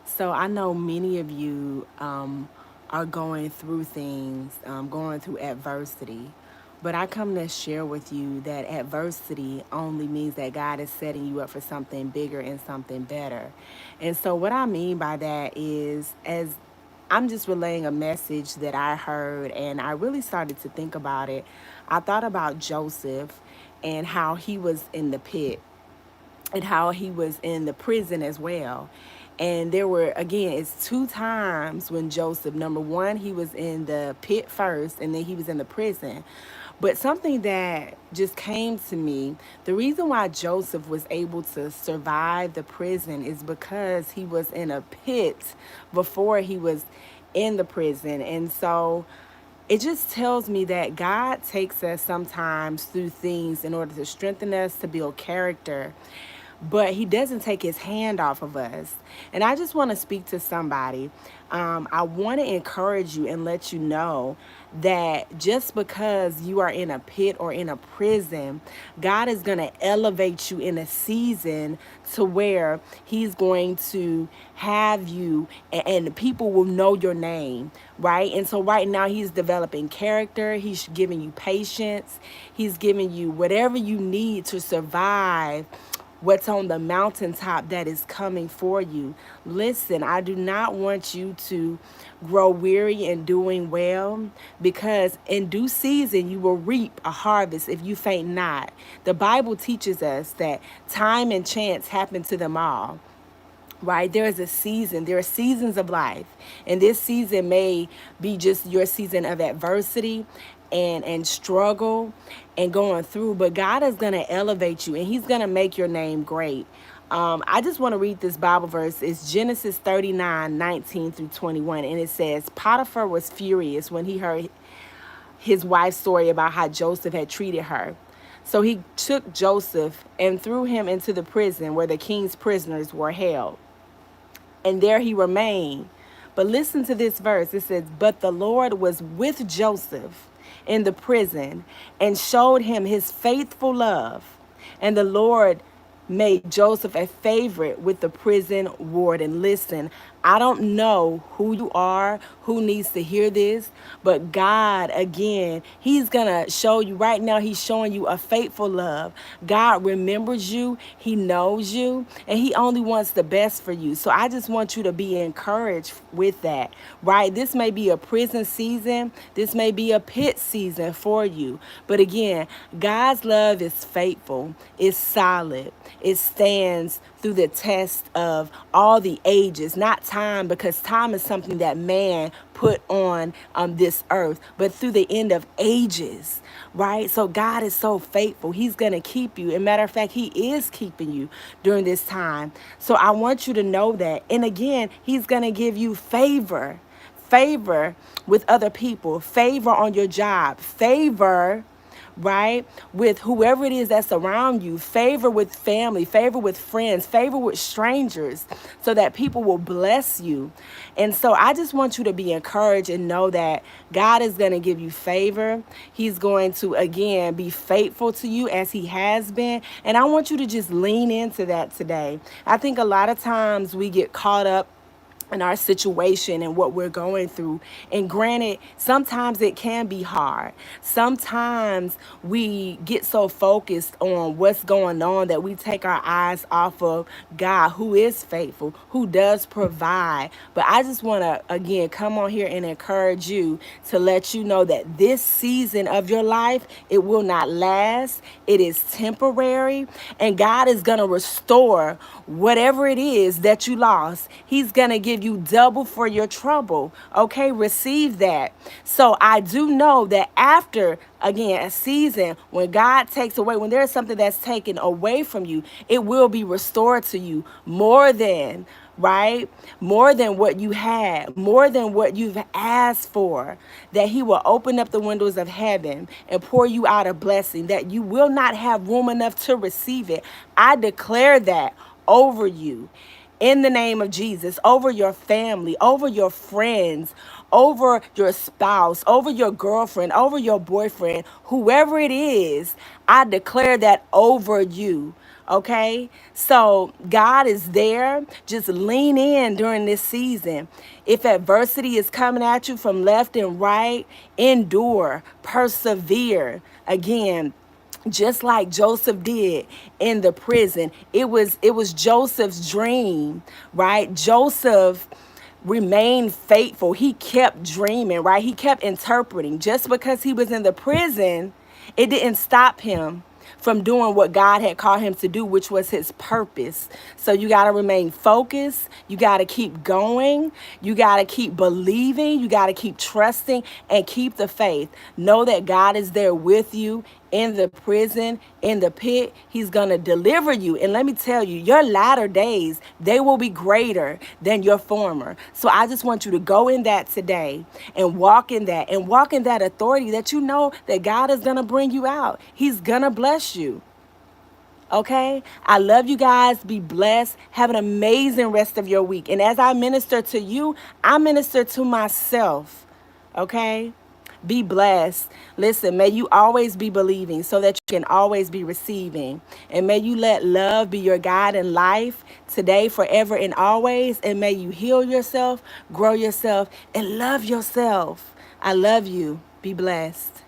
So I know many of you are going through things, going through adversity. But I come to share with you that adversity only means that God is setting you up for something bigger and something better. And so, what I mean by that is, as I'm just relaying a message that I heard, and I really started to think about it. I thought about Joseph and how he was in the pit and how he was in the prison as well. And there were, again, it's two times when Joseph, number one, he was in the pit first, and then he was in the prison. But something that just came to me, the reason why Joseph was able to survive the prison is because he was in a pit before he was in the prison. And so it just tells me that God takes us sometimes through things in order to strengthen us, to build character, but he doesn't take his hand off of us. And I just want to speak to somebody. I want to encourage you and let you know that just because you are in a pit or in a prison, God is going to elevate you in a season to where he's going to have you and people will know your name, right? And so right now he's developing character, he's giving you patience, he's giving you whatever you need to survive what's on the mountaintop that is coming for you. Listen, I do not want you to grow weary in doing well, because in due season you will reap a harvest if you faint not. The Bible teaches us that time and chance happen to them all, right? There is a season, there are seasons of life, and this season may be just your season of adversity and struggle and going through, but God is going to elevate you and he's going to make your name great. I just want to read this Bible verse. It's Genesis 39:19 through 21, and it says, Potiphar was furious when he heard his wife's story about how Joseph had treated her. So he took Joseph and threw him into the prison where the king's prisoners were held, and there he remained. But listen to this verse. It says, But the Lord was with Joseph in the prison and showed him his faithful love. And the Lord made Joseph a favorite with the prison warden. Listen, I don't know who you are, who needs to hear this, but God, again, he's going to show you right now, he's showing you a faithful love. God remembers you, he knows you, and he only wants the best for you. So I just want you to be encouraged with that, right? This may be a prison season, this may be a pit season for you. But again, God's love is faithful, it's solid, it stands through the test of all the ages, not time, because time is something that man put on this earth, but through the end of ages, right? So God is so faithful. He's going to keep you. And matter of fact, he is keeping you during this time. So I want you to know that. And again, he's going to give you favor with other people, favor on your job, favor, right, with whoever it is that's around you, favor with family, favor with friends, favor with strangers, so that people will bless you. And so I just want you to be encouraged and know that God is going to give you favor. He's going to, again, be faithful to you as he has been. And I want you to just lean into that today. I think a lot of times we get caught up in our situation and what we're going through. And granted, sometimes it can be hard. Sometimes we get so focused on what's going on that we take our eyes off of God, who is faithful, who does provide. But I just want to, again, come on here and encourage you to let you know that this season of your life, it will not last. It is temporary. And God is going to restore whatever it is that you lost. He's going to give you double for your trouble. Okay, receive that. So I do know that after, again, a season, when God takes away, when there's something that's taken away from you, it will be restored to you more than, right? More than what you had, more than what you've asked for, that he will open up the windows of heaven and pour you out a blessing that you will not have room enough to receive it. I declare that over you in the name of Jesus, over your family, over your friends, over your spouse, over your girlfriend, over your boyfriend, whoever it is. I declare that over you, Okay, so God is there. Just lean in during this season. If adversity is coming at you from left and right, endure, persevere. Again, just like Joseph did in the prison. It was Joseph's dream, right? Joseph remained faithful. He kept dreaming, right? He kept interpreting. Just because he was in the prison, it didn't stop him from doing what God had called him to do, which was his purpose. So you got to remain focused. You got to keep going. You got to keep believing. You got to keep trusting and keep the faith. Know that God is there with you in the prison, in the pit. He's going to deliver you. And let me tell you, your latter days, they will be greater than your former. So I just want you to go in that today and walk in that authority that you know that God is going to bring you out. He's going to bless you. Okay? I love you guys. Be blessed. Have an amazing rest of your week. And as I minister to you, I minister to myself. Okay? Be blessed. Listen, may you always be believing so that you can always be receiving. And may you let love be your guide in life today, forever, and always. And may you heal yourself, grow yourself, and love yourself. I love you. Be blessed.